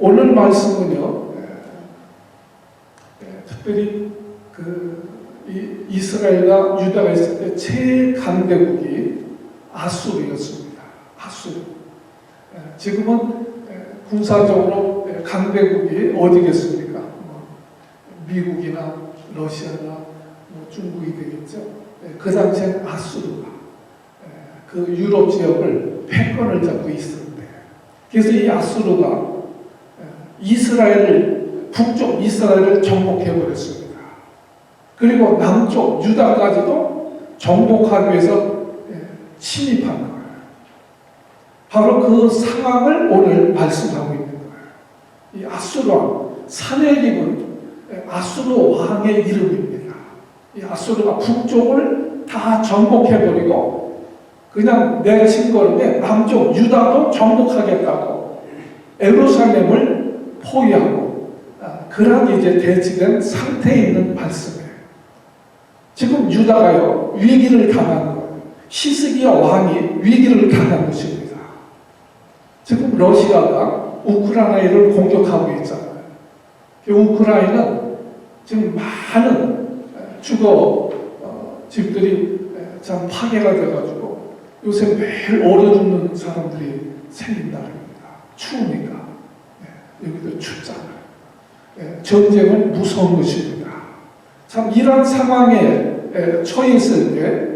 오늘 말씀은요, 특별히 이스라엘과 유다가 있을 때 최강대국이 아수르였습니다. 아수르. 지금은 군사적으로 강대국이 어디겠습니까? 미국이나 러시아나 중국이 되겠죠. 그 당시엔 아수르가 그 유럽 지역을 패권을 잡고 있었는데, 그래서 이 아수르가 북쪽 이스라엘을 정복해버렸습니다. 그리고 남쪽 유다까지도 정복하기 위해서 침입한 거예요. 바로 그 상황을 오늘 말씀하고 있는 거예요. 이 아수르 왕, 사내립은 아수르 왕의 이름입니다. 이 아수르가 북쪽을 다 정복해버리고 그냥 내친 걸음에 남쪽 유다도 정복하겠다고 예루살렘을 포위하고 그런 이제 대치된 상태에 있는 말씀이에요. 지금 유다가요 위기를 당한 거예요. 히스기야 왕이 위기를 당한 것입니다. 지금 러시아가 우크라이나를 공격하고 있잖아요. 우크라이나는 지금 많은 주거 집들이 참 파괴가 돼가지고 요새 매일 얼어 죽는 사람들이 생긴다 그럽니다. 추우니까. 여기도 춥잖아요. 전쟁은 무서운 것입니다. 참 이런 상황에 처해 있을 때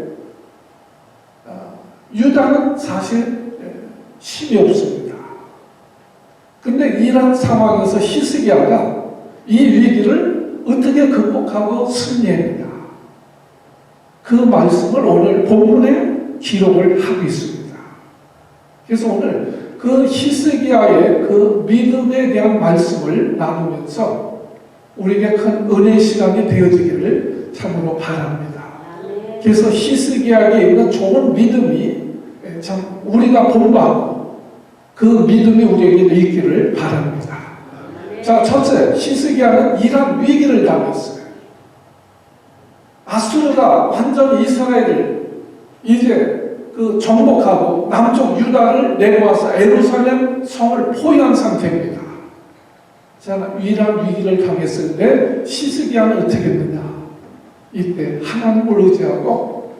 유다는 사실 힘이 없습니다. 근데 이런 상황에서 히스기야가 이 위기를 어떻게 극복하고 승리했느냐, 그 말씀을 오늘 본문에 기록을 하고 있습니다. 그래서 오늘 그 히스기야의 그 믿음에 대한 말씀을 나누면서 우리에게 큰 은혜의 시간이 되어지기를 참으로 바랍니다. 그래서 히스기야에게 있는 좋은 믿음이 참 우리가 본받고 그 믿음이 우리에게 있기를 바랍니다. 자, 첫째, 히스기야는 이런 위기를 당했어요. 아수르가 완전히 이스라엘을 이제 정복하고 남쪽 유다를 내려와서 예루살렘 성을 포위한 상태입니다. 자, 이러한 위기를 당했을 때 히스기야는 어떻게 했느냐? 이때 하나님을 의지하고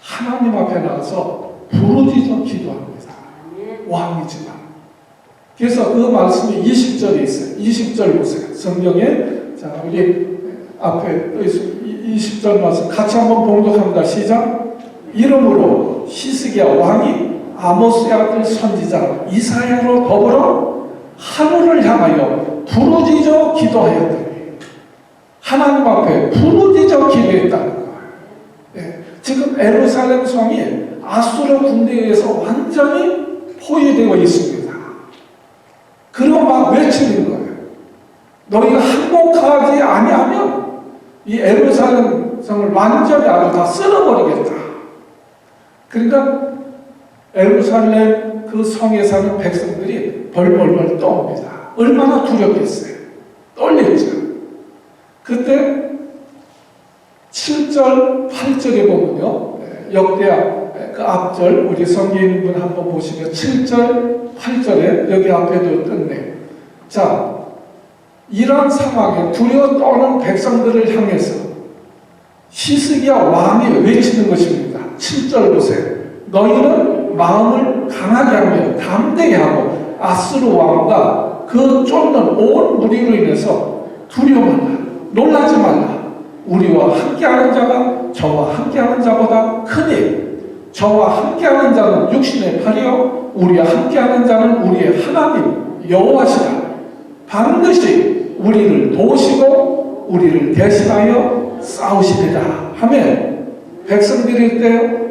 하나님 앞에 나가서 부르짖어 기도합니다. 왕이지만. 그래서 그 말씀이 20절에 있어요. 20절 보세요. 성경에 자, 우리 앞에 또 있습니다. 20절 말씀 같이 한번 봉독합니다. 시작. 이러므로 히스기야 왕이 아모스의 아들 선지자 이사야로 더불어 하늘을 향하여 부르짖어 기도하였더니, 하나님 앞에 부르짖어 기도했다는 거예요. 지금 예루살렘 성이 아수르 군대에 의해서 완전히 포위되어 있습니다. 그리고 막 외치는 거예요. 너희가 항복하지 아니하면 이 예루살렘 성을 완전히 아주 다 쓸어버리겠다. 그러니까 예루살렘 그 성에 사는 백성들이 벌벌벌 떠옵니다. 얼마나 두렵겠어요. 떨렸죠. 그때 7절, 8절에 보면요, 역대하 그 앞절 우리 성경인분 한번 보시면 7절, 8절에 여기 앞에도 떴네. 자, 이런 상황에 두려워 떠는 백성들을 향해서 히스기야 왕이 외치는 것입니다. 7절 보세요. 너희는 마음을 강하게 하며 담대히 하고 아수르 왕과 그 쫓는 온 무리로 인해서 두려워하라. 놀라지 말라. 우리와 함께하는 자가 저와 함께하는 자보다 크니 저와 함께하는 자는 육신의 팔이요 우리와 함께하는 자는 우리의 하나님 여호와시라. 반드시 우리를 도우시고 우리를 대신하여 싸우시리라 하면 백성들일 때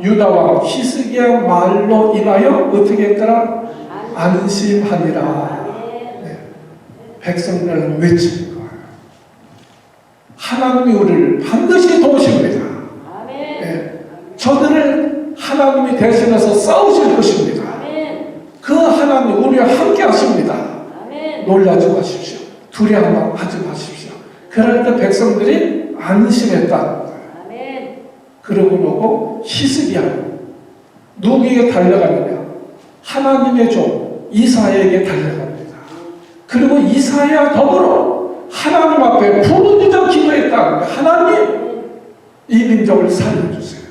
유다와 히스기야 말로 인하여 어떻게 했더라? 안심하니라. 백성들은 외치는 거예요. 하나님이 우리를 반드시 도우십니다. 저들을 하나님이 대신해서 싸우실 것입니다. 그 하나님 우리와 함께 하십니다. 놀라지 마십시오. 두려워하지 마십시오. 그럴 때 백성들이 안심했다는 거예요. 그러고 나고 히스기야 누구에게 달려가느냐? 하나님의 종 이사야에게 달려갑니다. 그리고 이사야 더불어 하나님 앞에 부르짖어 기도했다. 하나님, 이 민족을 살려주세요.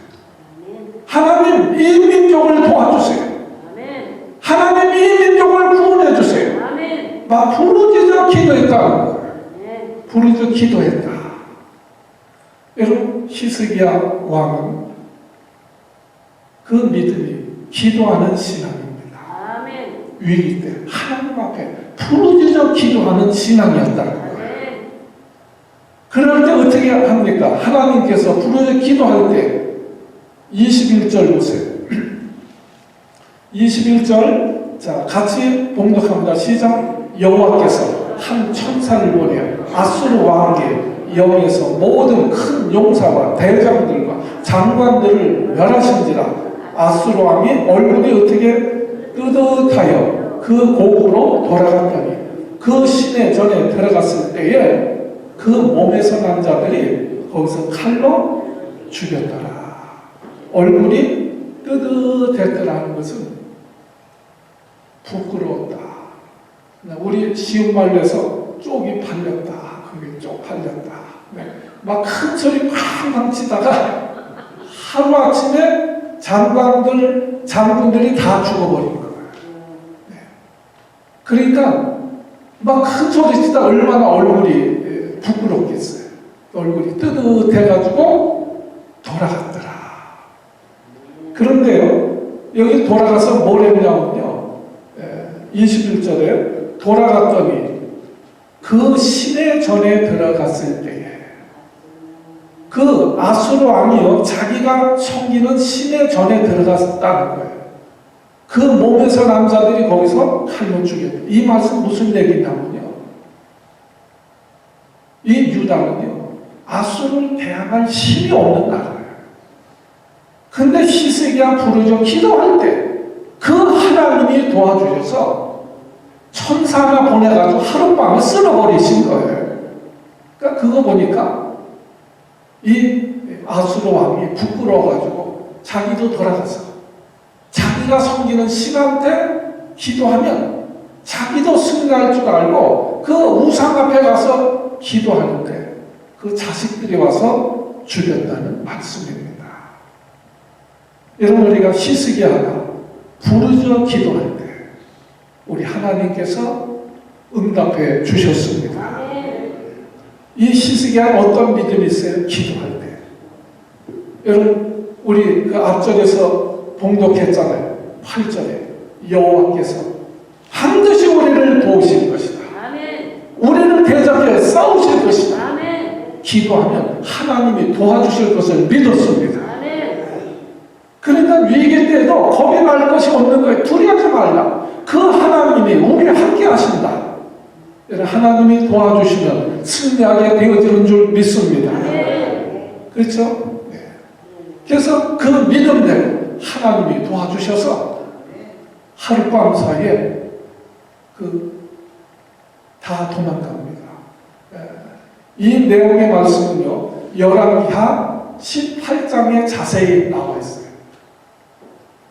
하나님, 이 민족을 도와주세요. 하나님, 이 민족을 구원해주세요. 막 부르짖어 기도했다는 거예요. 부르짖어 기도했다. 여러분, 히스기야 왕은 그 믿음이 기도하는 신앙입니다. 위기 때 하나님 앞에 부르짖어 기도하는 신앙이었다는 거예요. 그럴 때 어떻게 합니까? 하나님께서 부르짖어 기도할 때 21절 보세요. 21절, 자, 같이 봉독합니다. 시작. 여호와께서 한 천사를 보내 아수르 왕에게 영에서 모든 큰 용사와 대장들과 장관들을 멸하신지라. 아수르 왕이 얼굴이 어떻게 뜨뜻하여 그 고국으로 돌아갔더니 그 시내 전에 들어갔을 때에 그 몸에서 난 자들이 거기서 칼로 죽였더라. 얼굴이 뜨뜻했더라는 것은 부끄러웠다. 우리 쉬운 말로 해서 쪽이 팔렸다. 그게 쪽 팔렸다. 네. 막 큰 소리 팡팡 치다가 하루아침에 장군들이 다 죽어버린 거예요. 네. 그러니까 막 큰 소리 치다 얼마나 얼굴이 부끄럽겠어요. 얼굴이 뜨뜻해가지고 돌아갔더라. 그런데요, 여기 돌아가서 뭘 했냐면요, 21절에 돌아갔더니 그 시내 전에 들어갔을 때에 그 아수르 왕이요, 자기가 섬기는 시내 전에 들어갔다는 거예요. 그 몸에서 남자들이 거기서 칼로 죽였다. 이 말씀 무슨 얘기냐면요, 이 유다는요, 아수르를 대항할 힘이 없는 나라예요. 근데 히스기야 부르짖어 기도할 때 그 하나님이 도와주셔서 천사 하나 보내가지고 하룻밤에 쓸어버리신 거예요. 그러니까 그거 보니까 이 아수르 왕이 부끄러워가지고 자기도 돌아가서 자기가 섬기는 시간대 기도하면 자기도 승리할 줄 알고 그 우상 앞에 가서 기도하는데 그 자식들이 와서 죽였다는 말씀입니다. 여러분, 우리가 히스기야가 부르짖어 기도할 때 우리 하나님께서 응답해 주셨습니다. 이 히스기야는 어떤 믿음이 있어요? 기도할 때. 여러분, 우리 그 앞절에서 봉독했잖아요. 8절에 여호와께서 반드시 우리를 도우실 것이다. 우리를 대적해 싸우실 것이다. 기도하면 하나님이 도와주실 것을 믿었습니다. 그러니까 위기 때에도 겁이 날 것이 없는 거예요. 두려워하지 말라. 그 하나님이 우리와 함께 하신다. 하나님이 도와주시면 승리하게 되어지는 줄 믿습니다. 그렇죠? 네. 그래서 그 믿음대로 하나님이 도와주셔서 하룻밤 사이에 다 도망갑니다. 이 내용의 말씀은요, 열왕기하 18장에 자세히 나와 있어요.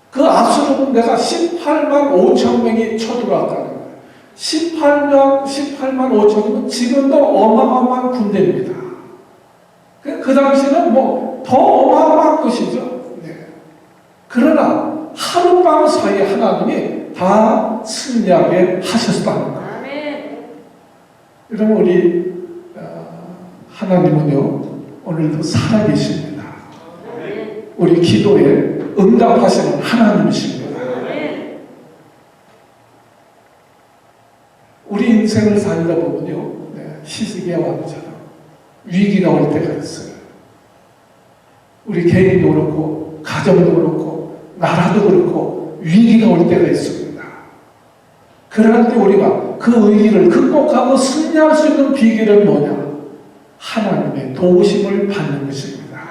그 아수르 군대가 18만 5천 명이 쳐들어왔다는 거예요. 18만 5천이면 지금도 어마어마한 군대입니다. 그 당시는 더 어마어마한 것이죠. 네. 그러나 하룻밤 사이에 하나님이 다 승리하게 하셨다는 거예요. 여러분, 우리 하나님은요, 오늘도 살아계십니다. 우리 기도에 응답하시는 하나님이십니다. 우리 인생을 살다 보면요, 히스기야 왕처럼 위기가 올 때가 있어요. 우리 개인도 그렇고 가정도 그렇고 나라도 그렇고 위기가 올 때가 있습니다. 그럴 때 우리가 그 위기를 극복하고 승리할 수 있는 비결은 뭐냐? 하나님의 도우심을 받는 것입니다.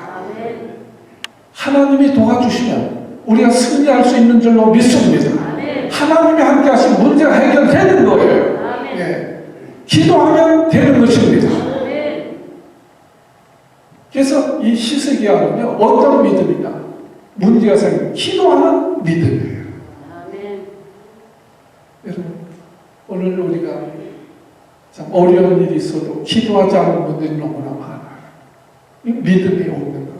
하나님이 도와주시면 우리가 승리할 수 있는 줄로 믿습니다. 하나님이 함께 하시면 문제가 해결되는 거예요. 예. 기도하면 되는 것입니다. 그래서 이 히스기야는요, 어떤 믿음이냐? 문제가 생기면 기도하는 믿음이에요. 여러분, 오늘 우리가 참 어려운 일이 있어도 기도하지 않는 분들이 너무나 많아요. 믿음이 없는 거예요.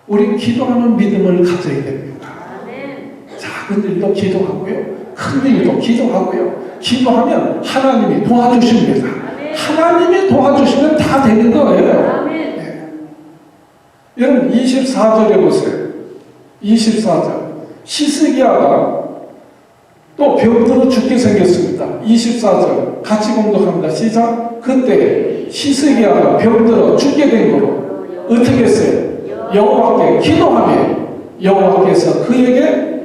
우리 기도하는 믿음을 가져야 됩니다. 작은 일도 기도하고요. 큰 일도 기도하고요. 기도하면 하나님이 도와주십니다. 하나님이 도와주시면 다 되는 거예요. 네. 여러분 24절에 보세요. 24절 히스기야가 또 병들어 죽게 생겼습니다. 24절 같이 공독합니다. 시작. 그때 히스기야가 병들어 죽게 된 거로 어떻게 했어요? 여호와께 기도하며 여호와께서 그에게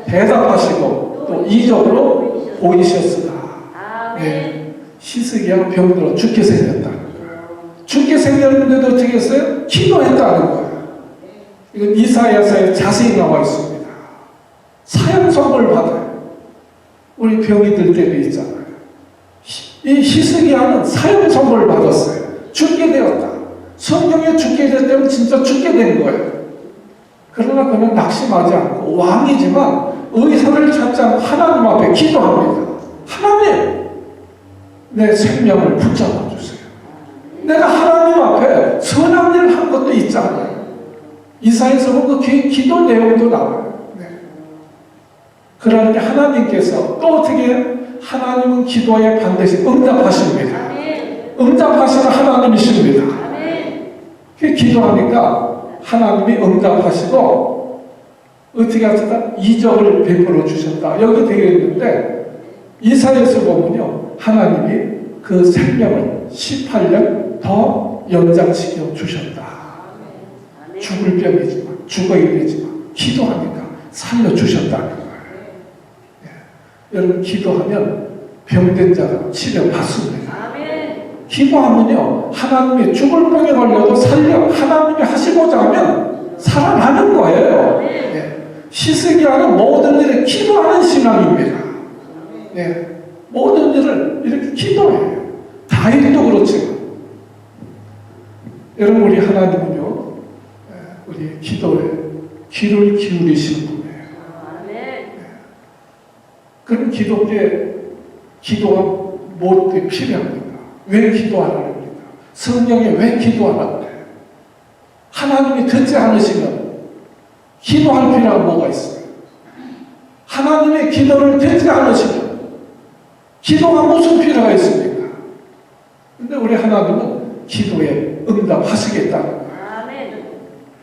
대답하시고 또 이적으로 보이셨으나. 네. 히스기야가 병들어 죽게 생겼다. 죽게 생겼는데도 어떻게 했어요? 기도했다는 거예요. 이건 이사야서에 자세히 나와 있습니다. 사형 선고를 받아요. 우리 병이 들 때도 있잖아요. 이 히스기야는 사형 선고를 받았어요. 죽게 되었다. 성경에 죽게 됐다면 진짜 죽게 된 거예요. 그러나 그는 낙심하지 않고 왕이지만 의사를 찾지 않고 하나님 앞에 기도합니다. 하나님, 내 생명을 붙잡아 주세요. 내가 하나님 앞에 선한 일을 한 것도 있잖아요. 이사야서 보면 그 기도 내용도 나와요. 네. 그러니 하나님께서 또 어떻게 하나님은 기도에 반드시 응답하십니다. 응답하시는 하나님이십니다. 기도하니까 하나님이 응답하시고 어떻게 하셨다? 이적을 베풀어 주셨다. 여기 되어 있는데 이사야서 보면요. 하나님이 그 생명을 18년 더 연장시켜 주셨다. 죽을 병이지만 죽어야 되지만 기도하니까 살려주셨다는 거예요. 예. 여러분 기도하면 병든 자가 치료받습니다. 기도하면요 하나님이 죽을 병에 걸려도 살려 하나님이 하시고자 하면 살아나는 거예요. 예. 히스기야는 모든 일에 기도하는 신앙입니다. 예. 모든 일을 이렇게 기도해요. 다윗도 그렇지만 여러분 우리 하나님은요 우리 기도에 귀를 기울이시는 분이에요. 예. 그런 기도에 기도가 무엇이 필요합니까? 왜 기도하라고 합니까? 성경에 왜 기도하라고 해요? 하나님이 듣지 않으시면 기도할 필요가 뭐가 있어요? 하나님의 기도를 듣지 않으시면 기도가 무슨 필요가 있습니까? 근데 우리 하나님은 기도에 응답하시겠다는 거예요.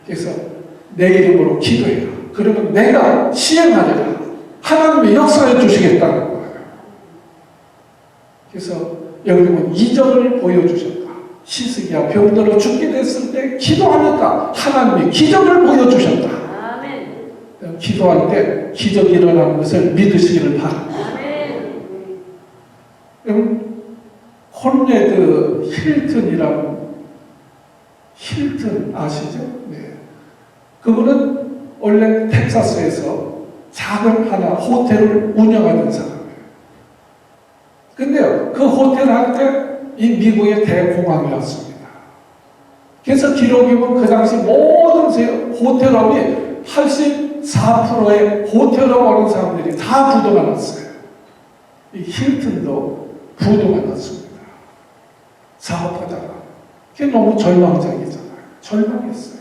그래서 내 이름으로 기도해라. 그러면 내가 시행하리라. 하나님이 역사해 주시겠다는 거예요. 그래서 여기 보면 이적을 보여주셨다. 히스기야 병들어 죽게 됐을 때 기도하니까 하나님이 기적을 보여주셨다. 아멘. 기도할 때 기적이 일어나는 것을 믿으시기를 바랍니다. 콘레드 힐튼이라고 힐튼 아시죠? 네. 그분은 원래 텍사스에서 작은 하나 호텔을 운영하는 사람이에요. 근데요, 그 호텔 할 때 이 미국의 대공황이 왔습니다. 그래서 기록이 보면 그 당시 모든 호텔업이 84%의 호텔업 오는 사람들이 다 부도가 났어요. 이 힐튼도 부도가 났습니다. 사업하다가. 그게 너무 절망적이잖아요. 절망했어요.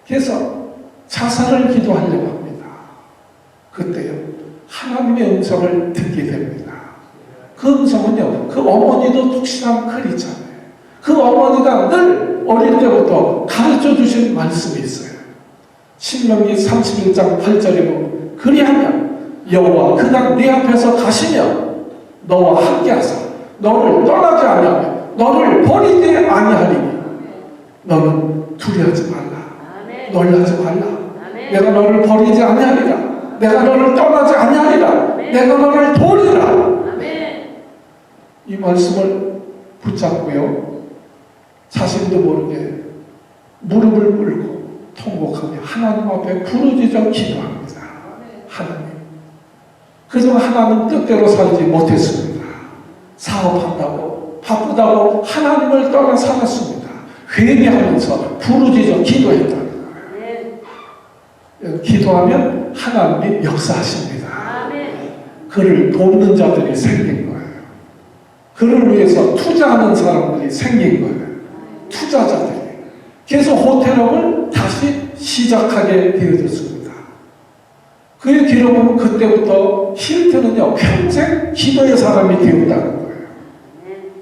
그래서 자살을 기도하려고 합니다. 그때요, 하나님의 음성을 듣게 됩니다. 그 음성은요, 그 어머니도 독실한 크리스찬이에요. 그 어머니가 늘 어릴 때부터 가르쳐 주신 말씀이 있어요. 신명기 31장 8절에 보면 그리하면 여호와 그가 네 앞에서 가시면 너와 함께하사 너를 떠나지 아니하며 너를 버리지 아니하리니 너는 두려워하지 말라. 놀라지 말라. 내가 너를 버리지 아니하리라. 내가 너를 떠나지 아니하리라. 내가 너를 도리라. 이 말씀을 붙잡고요, 자신도 모르게 무릎을 꿇고 통곡하며 하나님 앞에 부르짖어 기도합니다. 하나님, 그동안 하나님 뜻대로 살지 못했습니다. 사업한다고 바쁘다고 하나님을 떠나 살았습니다. 회개하면서 부르짖어 기도했다는 거예요. 기도하면 하나님이 역사하십니다. 그를 돕는 자들이 생긴 거예요. 그를 위해서 투자하는 사람들이 생긴 거예요. 투자자들이. 그래서 호텔업을 다시 시작하게 되어졌습니다. 그의 기록은 그때부터 힐튼은요, 평생 기도의 사람이 되었다는 거예요.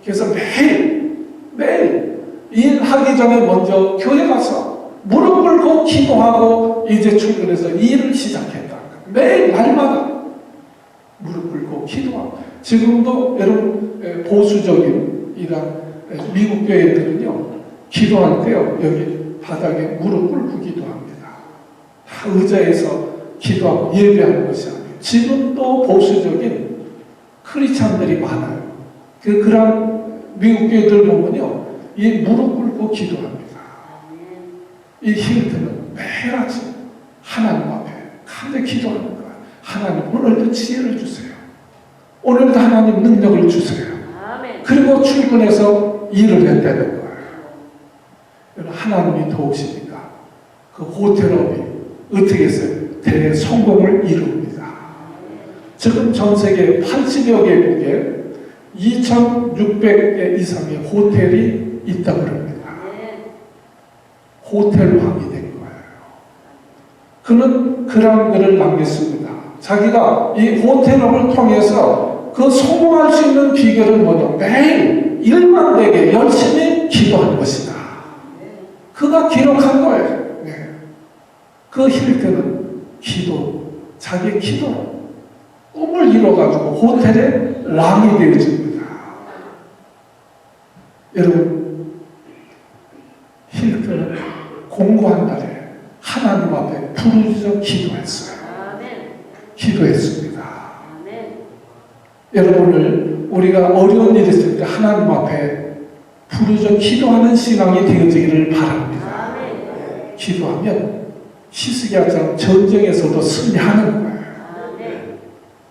그래서 매일 일하기 전에 먼저 교회 가서 무릎 꿇고 기도하고 이제 출근해서 일을 시작했다. 매일 날마다 무릎 꿇고 기도하고. 지금도 여러분 보수적인 이런 미국 교회들은요, 기도할 때요, 여기 바닥에 무릎 꿇고 기도합니다. 다 의자에서 기도하고 예배하는 것이 아니에요. 지금도 보수적인 크리스찬들이 많아요. 그런 미국 교회들 보면요, 이 무릎 꿇고 기도합니다. 이 힐튼은 매일 아침 하나님 앞에 간절히 기도하는 거예요. 하나님, 오늘도 지혜를 주세요. 오늘도 하나님 능력을 주세요. 그리고 출근해서 일을 했다는 거예요. 하나님이 도우시니까 그 호텔업이 어떻게 했어요? 대성공을 이룹니다. 지금 전 세계 80여 개국에 2,600개 이상의 호텔이 있다고 합니다. 호텔왕이 된 거예요. 그는 그런 글을 남겼습니다. 자기가 이 호텔업을 통해서 그 성공할 수 있는 비결은 뭐냐? 매일 일만 되게 열심히 기도하는 것이다. 그가 기록한 거예요. 네. 그 힐튼은 자기 기도로 꿈을 이뤄가지고 호텔의 왕이 되어집니다. 여러분, 힐튼은 공부한 날에 하나님 앞에 부르짖어 기도했어요. 기도했습니다. 여러분을 우리가 어려운 일이 있을 때 하나님 앞에 부르짖어 기도하는 신앙이 되어지기를 바랍니다. 기도하면 히스기야처럼 전쟁에서도 승리하는 거예요.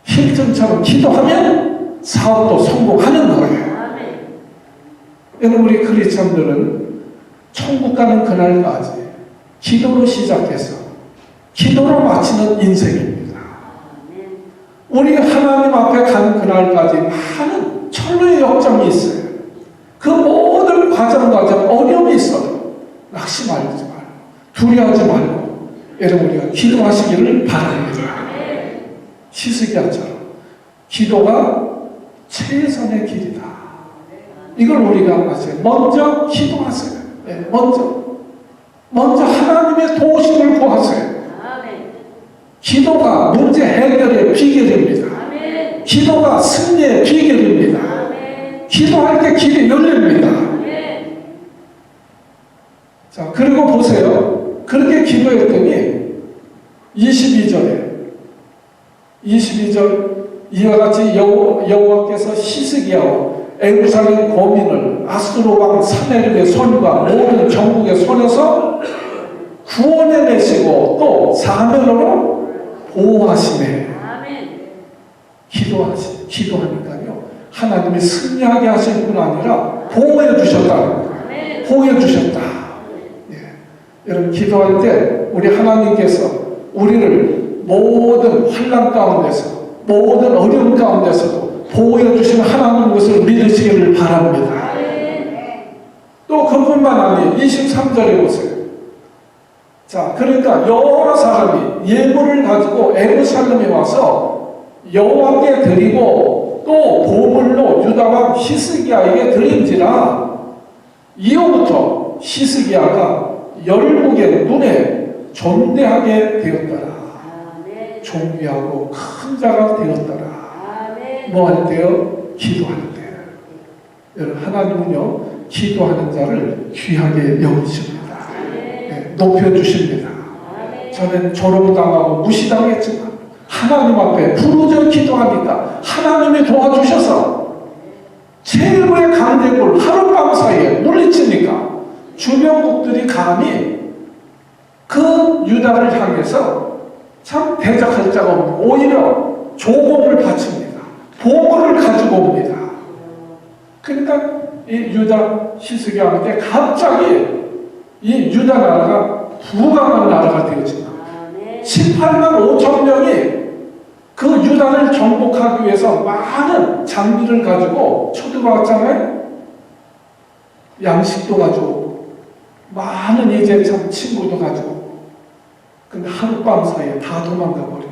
힐튼처럼 기도하면 사업도 성공하는 거예요. 여러분, 우리 크리스천들은 천국 가는 그날까지 기도로 시작해서 기도로 마치는 인생입니다. 우리 하나님 앞에 가는 그날까지 많은 철로의 역정이 있어요. 그 모든 과정 어려움이 있어도 낙심하지 말고 두려워하지 말고 여러분, 우리가 기도하시기를 바랍니다. 히스기야처럼 기도가 최선의 길이다. 이걸 우리가 아세요. 먼저 기도하세요. 네, 먼저 하나님의 도우심을 구하세요. 기도가 문제 해결의 비결입니다. 기도가 승리의 비결입니다. 기도할 때 길이 열립니다. 자, 그리고 보세요. 그렇게 기도했더니 22절 이와 같이 여호와께서 히스기야와 예루살렘 거민을 아수르 왕 사네립의 손과 모든 전국의 손에서 구원해내시고 또 사면으로 보호하시네. 기도하니까요, 하나님이 승리하게 하실 뿐 아니라 보호해 주셨다. 보호해 주셨다. 예. 여러분, 기도할 때 우리 하나님께서 우리를 모든 환난 가운데서 모든 어려움 가운데서도 보호해 주시는 하나님 것을 믿으시기를 바랍니다. 또 그뿐만 아니에요. 23절에 보세요. 자, 그러니까 여러 사람이 예물을 가지고 예루살렘에 와서 여호와께 드리고 또 보물로 유다왕 히스기야에게 드린지라 이후부터 히스기야가 열국의 눈에 존대하게 되었더라. 존귀하고 큰 자가 되었더라. 뭐 할 때요? 기도할 때. 여러분, 하나님은요, 기도하는 자를 귀하게 여기십니다. 네, 높여주십니다. 저는 조롱당하고 무시당했지만 하나님 앞에 부르짖어 기도하니까 하나님이 도와주셔서 최고의 강대국을 하룻밤 사이에 물리치니까 주변국들이 감히 그 유다를 향해서 참 대적할 자가 없고 오히려 조공을 바칩니다. 보물을 가지고 옵니다. 그러니까 이 유다 히스기야한테 갑자기 이 유다 나라가 부강한 나라가 되어집니다. 18만 5천 명이 그 그 유다를 정복하기 위해서 많은 장비를 가지고 쳐들어왔잖아요. 양식도 가지고 많은 이제 참 친구도 가지고. 근데 하룻밤 사이에 다 도망가 버린 거예요.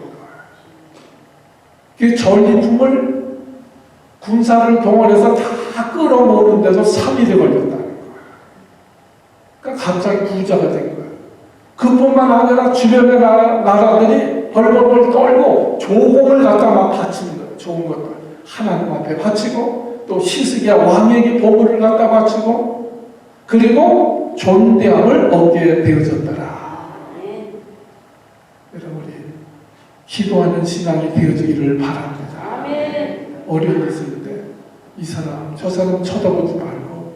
그 전리품을 군사를 동원해서 다 끌어모으는데도 3일이 걸렸다는 거예요. 그러니까 갑자기 부자가 된 거예요. 그뿐만 아니라 주변의 나라들이 벌벌벌 떨고 조공을 갖다 막 바치는 거예요. 좋은 것들 하나님 앞에 바치고 또 시스기야 왕에게 보물을 갖다 바치고 그리고 존대함을 얻게 되어졌더라. 여러분 우리 기도하는 신앙이 되어지기를 바랍니다. 어려운 있을 때 이 사람 저 사람 쳐다보지 말고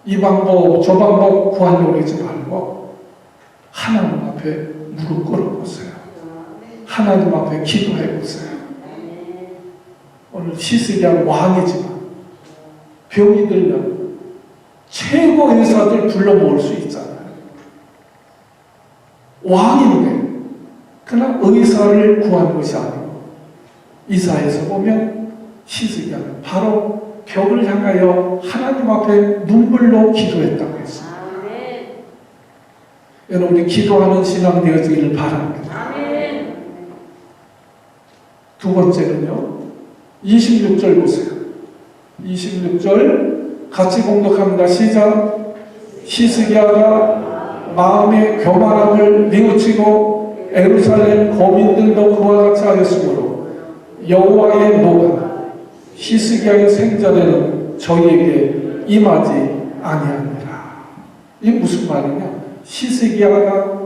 이 방법 저 방법 구하려고 하지 말고 하나님 앞에 무릎 꿇어보세요. 하나님 앞에 기도해보세요. 오늘 시스기야 왕이지만 병이 들면 최고 의사들 불러 모을 수 있잖아요. 왕인데 그러나 의사를 구한 것이 아니고 이사에서 보면 시스기야는 바로 벽을 향하여 하나님 앞에 눈물로 기도했다고 했습니다. 여러분 우리 기도하는 신앙 되어지기를 바랍니다. 두 번째는요. 26절 보세요. 26절 같이 봉독합니다. 시작. 시스기야가 마음의 교만함을 뉘우치고 예루살렘 거민들도 그와 같이 하였으므로 여호와의 노가 시스기야의 생전에는 저희에게 임하지 아니하니라. 이게 무슨 말이냐? 시스기야가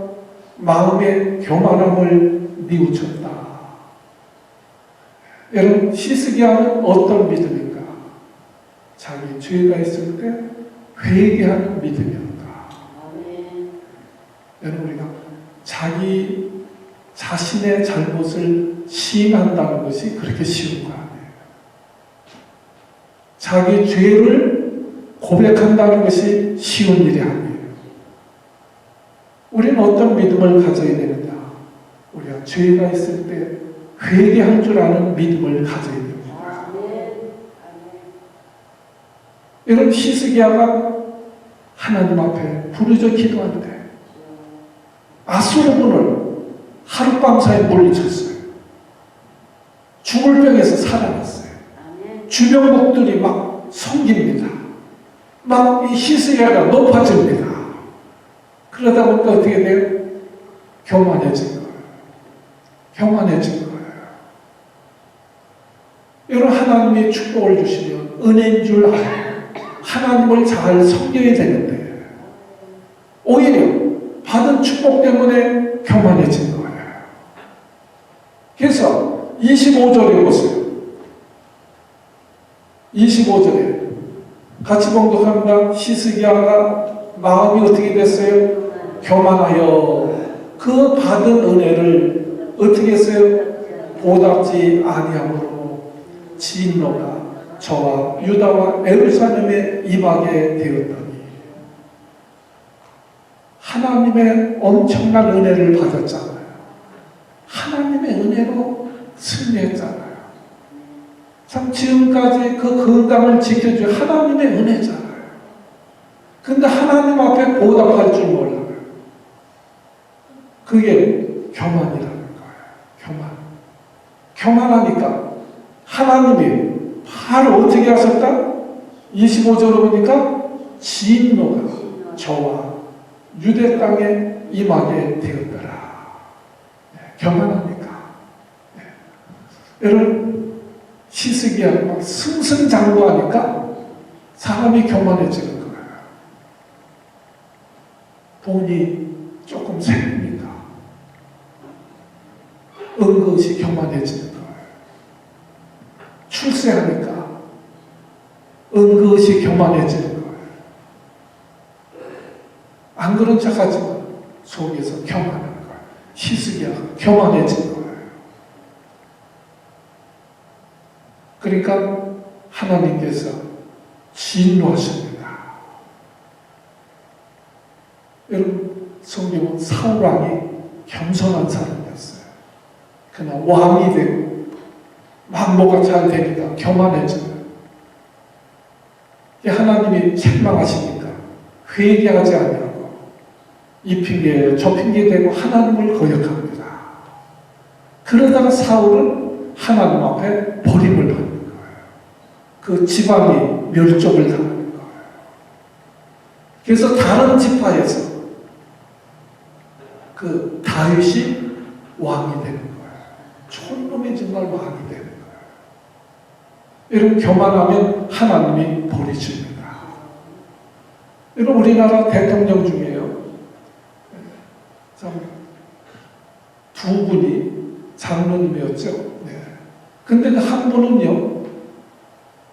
마음의 교만함을 뉘우쳤다. 여러분 시스기야는 어떤 믿음인가? 자기 죄가 있을 때 회개하는 믿음이었다. 여러분 우리가 자기 자신의 잘못을 시인한다는 것이 그렇게 쉬운 거 아니에요. 자기 죄를 고백한다는 것이 쉬운 일이 아니에요. 우리는 어떤 믿음을 가져야 되느냐? 우리가 죄가 있을 때 회개할 줄 아는 믿음을 가져야 됩니다. 여러분 시스기야가 하나님 앞에 부르짖어 기도하는데 아수르군을 하룻밤 사이에 물리쳤어요. 죽을 병에서 살아났어요. 주변국들이 막 섬깁니다. 막 이 시스기야가 높아집니다. 그러다 보니까 어떻게 돼요? 교만해진 거예요. 교만해진 거예요. 여러분 하나님이 축복을 주시면 은혜인 줄 알아요. 하나님을 잘 섬겨야 되는데 오히려 받은 축복 때문에 교만해진 거예요. 그래서 25절에 보세요. 25절에 같이 봉독합니다. 시스기야가 마음이 어떻게 됐어요? 교만하여 그 받은 은혜를 어떻게 했어요? 보답지 아니함으로 진노가 저와 유다와 예루살렘에 임하게 되었더니 하나님의 엄청난 은혜를 받았잖아요. 하나님의 은혜로 승리했잖아요. 참 지금까지 그 건강을 지켜준 하나님의 은혜잖아요. 근데 하나님 앞에 보답할 줄 몰라요. 그게 교만이라는 거예요. 교만. 교만하니까 하나님이 바로 어떻게 하셨다? 25절로 보니까 진노가 저와 유대 땅에 임하게 되었더라. 네, 교만하니까. 네. 여러분 시스기야 막 승승장구하니까 사람이 교만해지는 거예요. 돈이 조금 생깁니다. 은근히 교만해지는 거예요. 출세하니까 은근히 교만해지는 거예요. 안 그런 척하지만 속에서 교만하는 거예요. 시스기야가 교만해진 거예요. 그러니까 하나님께서 진노하십니다. 여러분 성경은 사울 왕이 겸손한 사람이었어요. 그러나 왕이 되고 막 뭐가 잘 되니까 교만해져요. 하나님이 책망하시니까 회개하지 아니하고 이 핑계에 저 핑계 대고 하나님을 거역합니다. 그러다가 사울은 하나님 앞에 버림을 받는 거예요. 그 지방이 멸종을 당하는 거예요. 그래서 다른 지파에서 그 다윗이 왕이 되는 거예요. 촌놈이 정말 왕이 되는 거예요. 여러분, 교만하면 하나님이 버리십니다. 여러분, 우리나라 대통령 중에요, 참 두 분이 장로님이었죠. 네. 근데 그 한 분은요,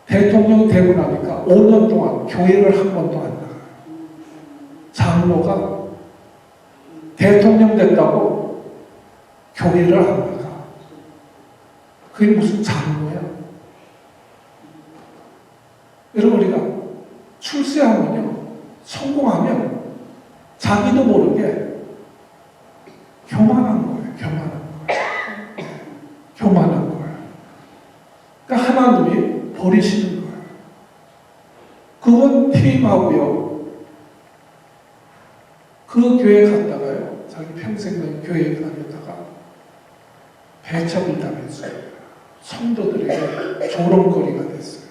대통령 되고 나니까 5년 동안 교회를 한 번도 안 나가요. 장로가 대통령 됐다고 교회를 안 나가. 그게 무슨 장로야? 여러분, 우리가 출세하면요, 성공하면 자기도 모르게 교만한 거예요. 교만한 거예요. 교만한 거예요. 그러니까 하나님이 버리시는 거예요. 그건 퇴임하고요, 그 교회 갔다가요, 자기 평생 교회에 다녔다가 배척을 당했어요. 성도들에게 조롱거리가 됐어요.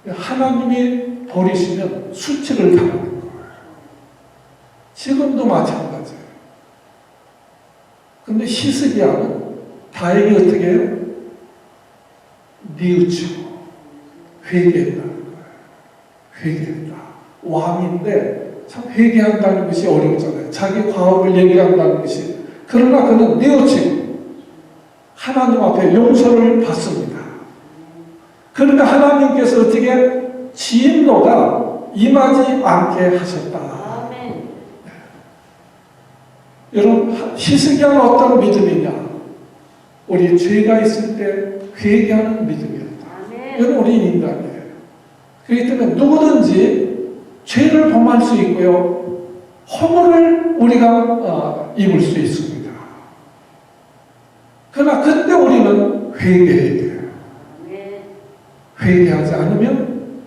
하나님이 버리시면 수치를 당하는 거예요. 지금도 마찬가지예요. 근데 히스기야는 다행히 어떻게 해요? 뉘우치고 회개했다는 거예요. 회개했다. 왕인데 참 회개한다는 것이 어렵잖아요. 자기 과업을 얘기한다는 것이. 그러나 그는 뉘우치고 하나님 앞에 용서를 받습니다. 그러니까 하나님께서 어떻게 진노가 임하지 않게 하셨다. 여러분, 히스기야는 어떤 믿음이냐? 우리 죄가 있을 때 회개하는 믿음이었다. 여러분, 우리 인간이에요. 그렇기 때문에 누구든지 죄를 범할 수 있고요, 허물을 우리가 입을 수 있습니다. 그러나 그때 우리는 회개해야 돼요. 회개하지 않으면,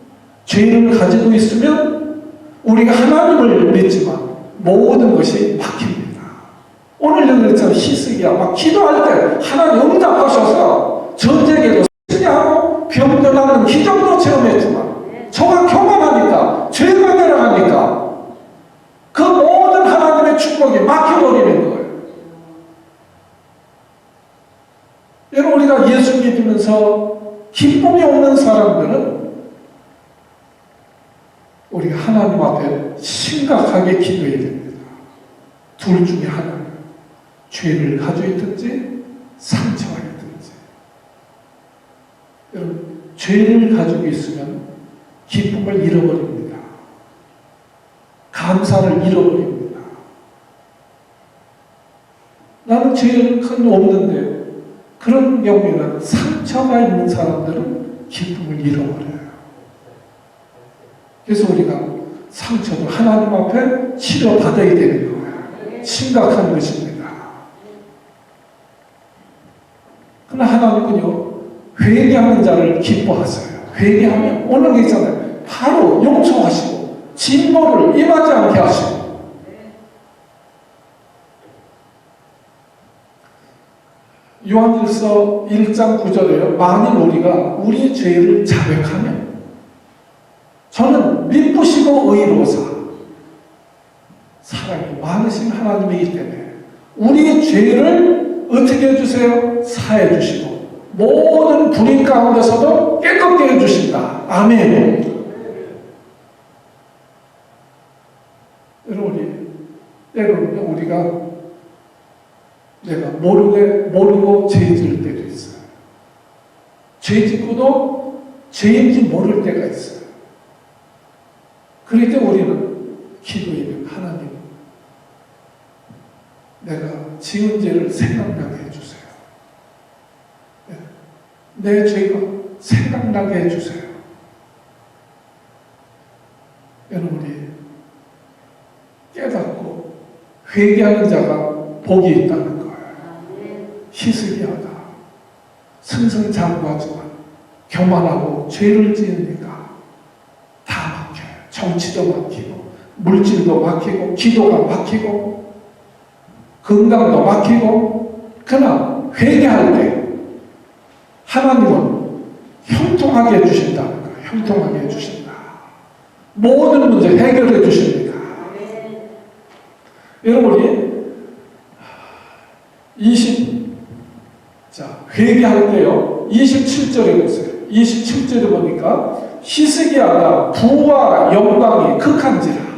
죄를 가지고 있으면 우리가 하나님을 믿지만 모든 것이 막힙니다. 오늘 여기 그랬잖아요. 히스기야 막 기도할 때 하나님 응답하셔서 전쟁에도 승리하고 병도 낫는 기적도 체험했지만 저가 교만하니까, 죄가 내려가니까 그 모든 하나님의 축복이 막혀버리는 거예요. 여러분, 우리가 예수 믿으면서 기쁨이 없는 사람들은 우리가 하나님 앞에 심각하게 기도해야 됩니다. 둘 중에 하나는 죄를 가지고 있든지 상처가 있든지. 여러분, 죄를 가지고 있으면 기쁨을 잃어버립니다. 감사를 잃어버립니다. 나는 죄는 없는데, 그런 경우에는 상처가 있는 사람들은 기쁨을 잃어버려요. 그래서 우리가 상처도 하나님 앞에 치료받아야 되는 거예요. 심각한 것입니다. 그러나 하나님은요, 회개하는 자를 기뻐하세요. 회개하면 오늘 게 있잖아요. 바로 용서하시고 진노를 임하지 않게 하시고. 요한일서 1장 9절에요. 만일 우리가 우리 죄를 자백하면 저는 미쁘시고 의로우사 사랑이 많으신 하나님이기 때문에 우리 죄를 어떻게 해주세요? 사해 주시고 모든 불의 가운데서도 깨끗게 해주신다. 아멘. 여러분, 때로는 우리가 내가 모르고 죄 지을 때도 있어요. 죄 짓고도 죄인지 모를 때가 있어요. 그럴 때 우리는 기도하면, 하나님, 내가 지은 죄를 생각나게 해주세요. 내 죄가 생각나게 해주세요. 여러분, 우리 깨닫고 회개하는 자가 복이 있다는 거예요. 히스기야가 승승장구하지만 교만하고 죄를 지으니까 다 막혀요. 정치도 막히고 물질도 막히고 기도가 막히고 건강도 막히고. 그러나 회개할 때 하나님은 형통하게 해주신다는 거예요. 형통하게 해주신다. 모든 문제 해결해 주십니다. 여러분 우리 회개할 때요 27절에 보세요. 27절에 보니까 히스기야가 부와 영광이 극한지라.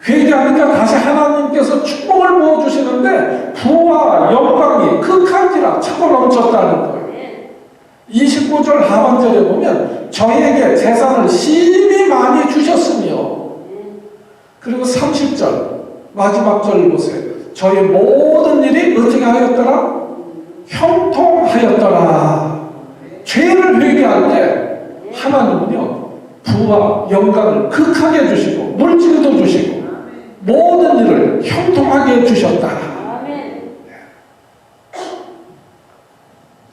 회개하니까 다시 하나님께서 축복을 부어주시는데 부와 영광이 극한지라 차고 넘쳤다는 거예요. 29절 하반절에 보면 저에게 재산을 심히 많이 주셨으며, 그리고 30절 마지막 절을 보세요. 저의 모든 일이 어떻게 하였더라? 형통하였더라. 죄를 회개할 때 하나님은요 부와 영광을 극하게 해주시고 물질도 주시고 모든 일을 형통하게 해주셨다.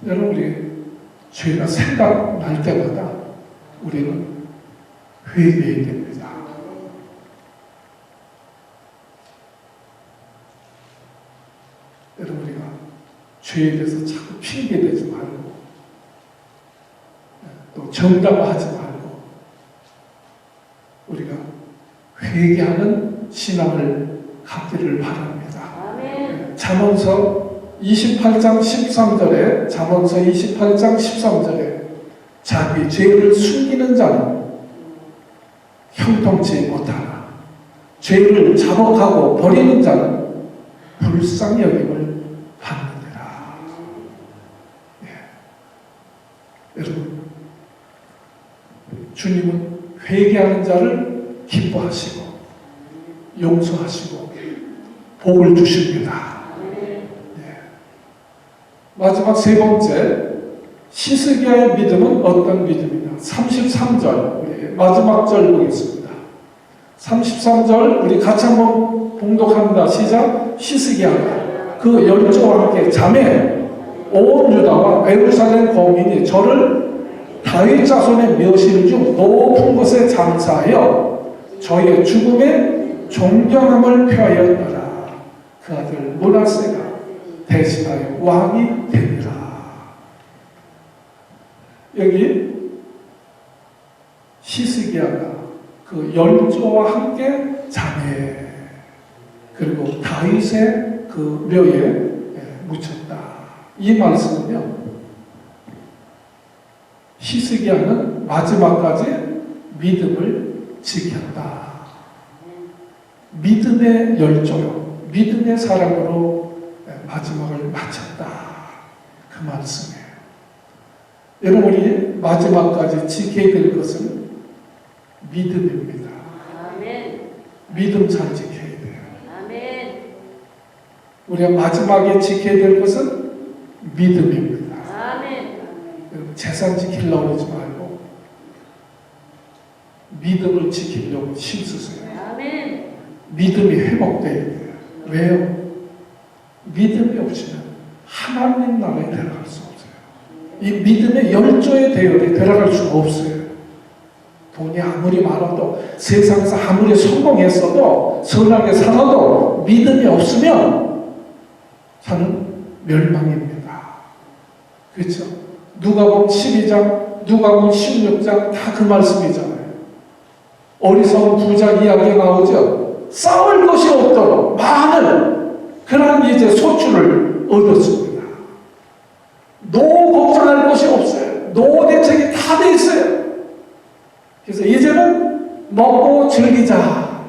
여러분 우리 죄가 생각날 때마다 우리는 회개해야 됩니다. 여러분 우리가 죄에 대해서 자꾸 핑계대지 말고 또 정당화하지 말고 우리가 회개하는 신앙을 갖기를 바랍니다. 잠언서 28장 13절에 잠언서 28장 13절에 자기 죄를 숨기는 자는 형통치 못하나 죄를 자복하고 버리는 자는 불쌍히 여김을 받느니라. 여러분 주님은 회개하는 자를 기뻐하시고 용서하시고 복을 주십니다. 마지막 세 번째, 히스기야의 믿음은 어떤 믿음이냐? 33절, 우리 마지막 절 보겠습니다. 33절 우리 같이 한번 봉독합니다. 시작. 히스기야가 그 열조와 함께 자매 온 유다와 예루살렘 거민이 저를 다윗 자손의 묘실 중 높은 곳에 장사하여 저의 죽음에 존경함을 표하였더라. 그 아들 므낫세가 대신하여 왕이 되니라. 여기 히스기야가 그 열조와 함께 자매 그리고 다윗의 그 묘에 묻혔다. 이 말씀은요 히스기야는 마지막까지 믿음을 지켰다. 믿음의 열조요, 믿음의 사람으로 마지막을 마쳤다. 그 말씀이에요. 여러분이 마지막까지 지켜야 될 것은 믿음입니다. 아멘. 믿음 잘 지켜야 돼요. 아멘. 우리가 마지막에 지켜야 될 것은 믿음입니다. 아멘. 여러분 재산 지키려고 하지 말고 믿음을 지키려고 힘쓰세요. 아멘. 믿음이 회복돼야 돼요. 왜요? 믿음이 없으면 하나님 나라에 들어갈 수 없어요. 이 믿음의 열조의 대열에 들어갈 수가 없어요. 돈이 아무리 많아도 세상에서 아무리 성공했어도 선하게 살아도 믿음이 없으면 저는 멸망입니다. 그렇죠? 누가복음 12장, 누가복음 16장 다 그 말씀이잖아요. 어리석은 부자 이야기 나오죠. 싸울 것이 없도록 많은 그런 이제 소출을 얻었습니다. 노 걱정할 것이 없어요. 노 대책이 다 돼 있어요. 그래서 이제는 먹고 즐기자.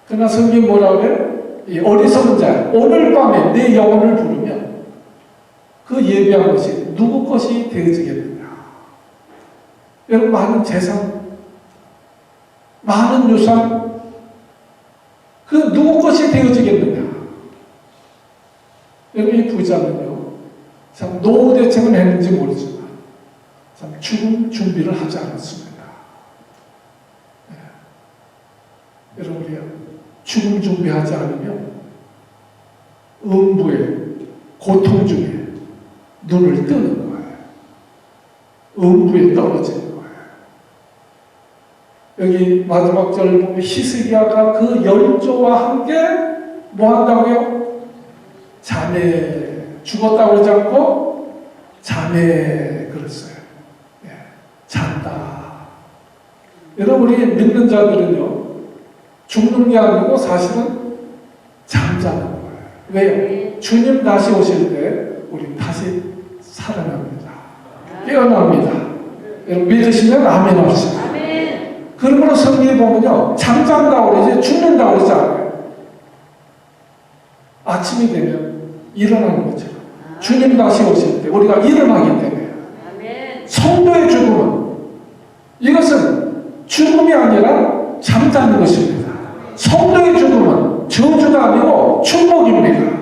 그러나 성경 뭐라 그래요? 이 어리석은 자, 오늘 밤에 내 영혼을 부르면 그 예비한 것이 누구 것이 되어지겠느냐. 여러분 많은 재산, 많은 유산, 그 누구 것이 되어지겠느냐. 여러분 이 부자는요 참 노후 대책은 했는지 모르지만 참 죽음 준비를 하지 않았습니다. 여러분 우리가 죽음 준비하지 않으면 음부에 고통 중에 눈을 뜨는 거예요. 음부에 떨어지는 거예요. 여기 마지막 절을 보면 히스기야가 그 열조와 함께 뭐 한다고요? 잠에 죽었다고 그러지 않고 잠에 그랬어요. 예, 잔다. 여러분, 우리 믿는 자들은요, 죽는 게 아니고 사실은 잠자는 거예요. 왜요? 주님 다시 오실 때 우리 다시 살아납니다. 깨어납니다. 여러분 믿으시면 아멘 하시죠. 그러므로 성경에 보면요, 잠잔다고 그러지 죽는다고 그러지 않아요. 아침이 되면 일어나는 거죠. 주님 다시 오실 때 우리가 일어나기 때문에. 성도의 죽음은 이것은 죽음이 아니라 잠자는 것입니다. 성도의 죽음은 저주가 아니고 축복입니다.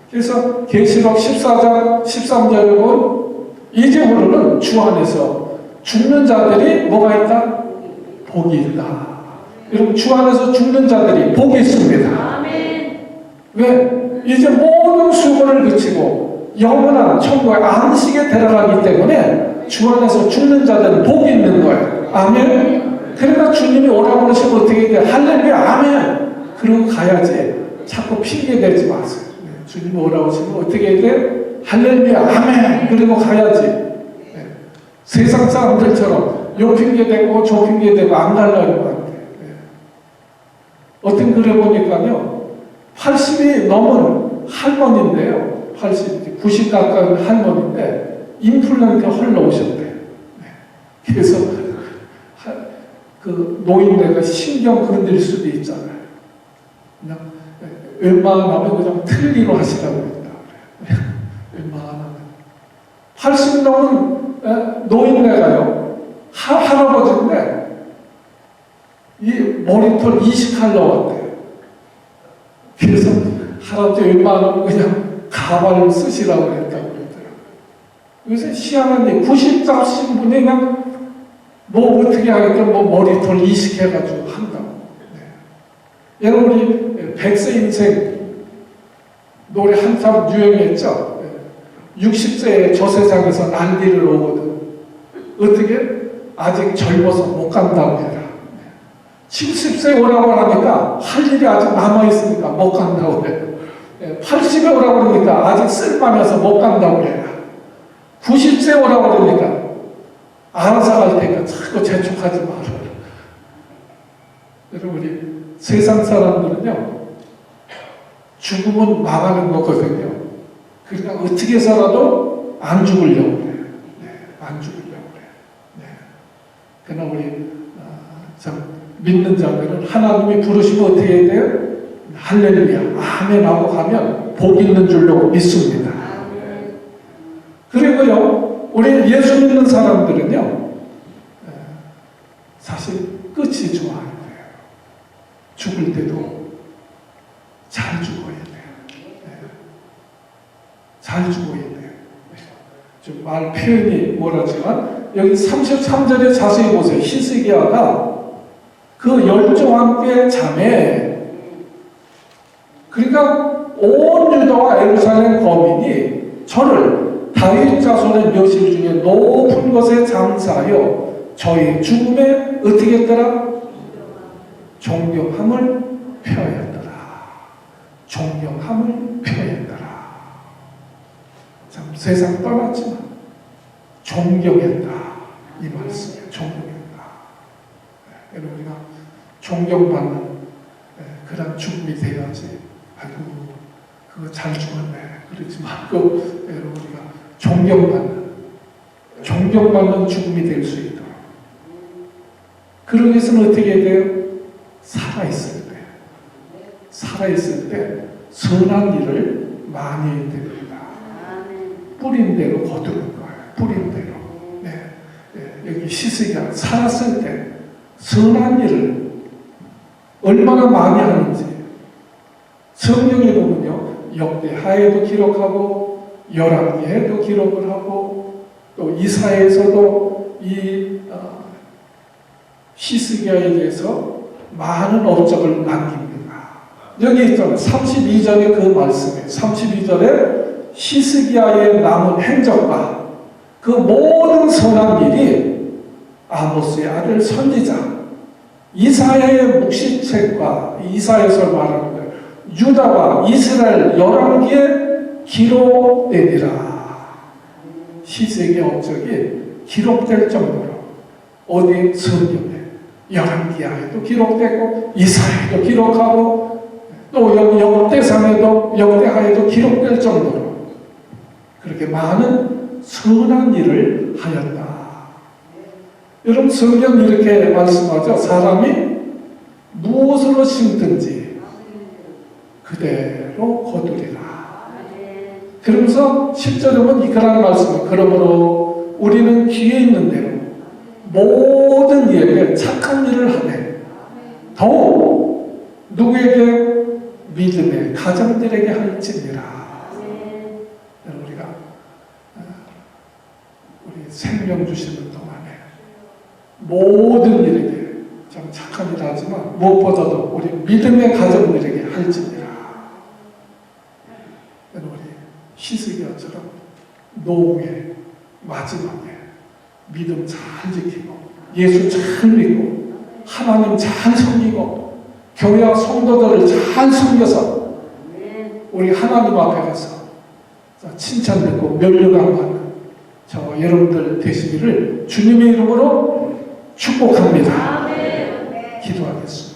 그래서 계시록 14장 13절에 보면 이제부터는 주 안에서 죽는 자들이 뭐가 있다? 복이 있다. 여러분, 주 안에서 죽는 자들이 복이 있습니다. 왜? 이제 모든 수고를 그치고 영원한 천국의 안식에 들어가기 때문에 주 안에서 죽는 자들은 복이 있는 거예요. 아멘. 그러니까 주님이 오라고 그러시면 어떻게 돼? 할렐루야, 아멘. 그러고 가야지. 자꾸 핑계 대지 마세요. 주님이 오라고 하시면 어떻게 돼? 할렐루야, 아멘. 그리고 가야지. 세상 사람들처럼 요 핑계대고 저 핑계대고 안 가려고 하는데, 어떤 글에 보니까요, 80이 넘은 할머니인데요, 80, 90 가까운 할머니인데 인플루엔자 흘러오셨대요. 그래서 그 노인네가 신경 건들 수도 있잖아요. 그냥 웬만하면 그냥 틀리로 하시라고 했다. 웬만하면 80 넘은 노인네가요, 할아버지인데 이 머리털 이식하러 왔대요. 그래서 할아버지 웬만하면 그냥 가발을 쓰시라고 했다고 그러더라고요. 그래서 희한한 일, 90잡신 분이 그냥 뭐 어떻게 하겠든 뭐 머리털 이식해가지고 한다고. 네. 여러분, 우리 백세 인생 노래 한참 유행했죠. 60세에 저 세상에서 난리를 오거든. 어떻게? 아직 젊어서 못 간다고 해라. 70세 오라고 하니까 할 일이 아직 남아있으니까 못 간다고 해요. 80에 오라고 그러니까 아직 쓸만해서 못 간다고 해라. 90세 오라고 그러니까 알아서 갈 테니까 자꾸 재촉하지 마라. 여러분, 우리 세상 사람들은요, 죽으면 망하는 거거든요. 그러니까 어떻게 해서라도 안 죽으려고 그래요. 네, 안 죽으려고 그래요. 네. 그러나 우리 참 믿는 자들은 하나님이 부르시면 어떻게 해야 돼요? 할렐루야, 아멘 하고 가면 복 있는 줄로 믿습니다. 그리고요, 우리 예수 믿는 사람들은요, 사실 끝이 좋아야 돼요. 죽을 때도 잘 죽어야 돼요. 잘 죽어야 돼요. 좀 말 표현이 뭐라지만 여기 33절에 자세히 보세요. 히스기야가 그 열조와 함께 잠에, 그러니까 온 유다와 예루살렘 거민이 저를 다윗 자손의 묘실 중에 높은 곳에 장사하여 저희 죽음에 어떻게 했더라? 존경함을 표하였더라. 존경함을 표하였더라. 참 세상 떠났지만 존경했다, 이 말씀이에요. 존경했다. 여러분, 우리가 존경받는 그런 죽음이 돼야지. 아이고, 그거 잘 죽었네, 그러지 말고, 여러분, 우리가 존경받는 죽음이 될 수 있도록. 그러기 위해서는 어떻게 해야 돼요? 살아있을 때 선한 일을 많이 해야 됩니다. 뿌린 대로 거두는 거예요. 뿌린 대로. 네. 여기 히스기야 살았을 때 선한 일을 얼마나 많이 하는지 성경에 보면요, 역대하에도 기록하고 열왕기에도 기록을 하고 또 이사야에서도 이 히스기야에 대해서 많은 업적을 남깁니다. 여기 있잖아요. 32절에 그 말씀에 32절에 히스기야의 남은 행적과 그 모든 선한 일이 아모스의 아들 선지자 이사야의 묵시책과 이사야서 말하는 것 유다와 이스라엘 열왕기에 기록되니라. 히스기야 업적이 기록될 정도로 어디 성경에 열왕기야에도 기록되고 이사야에도 기록하고 또 역대상에도 역대하에도 기록될 정도로 그렇게 많은 선한 일을 하였다. 여러분 성경 이렇게 말씀하죠. 사람이 무엇으로 심든지 그대로 거두리라. 그러면서 10절에 보면 이그라는 말씀을 그러므로 우리는 귀에 있는 대로 모든 일에 착한 일을 하되 더욱 누구에게 믿음의 가정들에게 할지니라. 우리가 우리 생명 주시는 동안에 모든 일에게 참 착한 일을 하지만 무엇보다도 우리 믿음의 가정들에게 할지니라. 우리 히스기야처럼 노후의 마지막에 믿음 잘 지키고 예수 잘 믿고 하나님 잘 섬기고 교회와 성도들을 잘 섬겨서 우리 하나님 앞에 가서 칭찬받고 멸류관받는 저와 여러분들 되시기를 주님의 이름으로 축복합니다. 기도하겠습니다.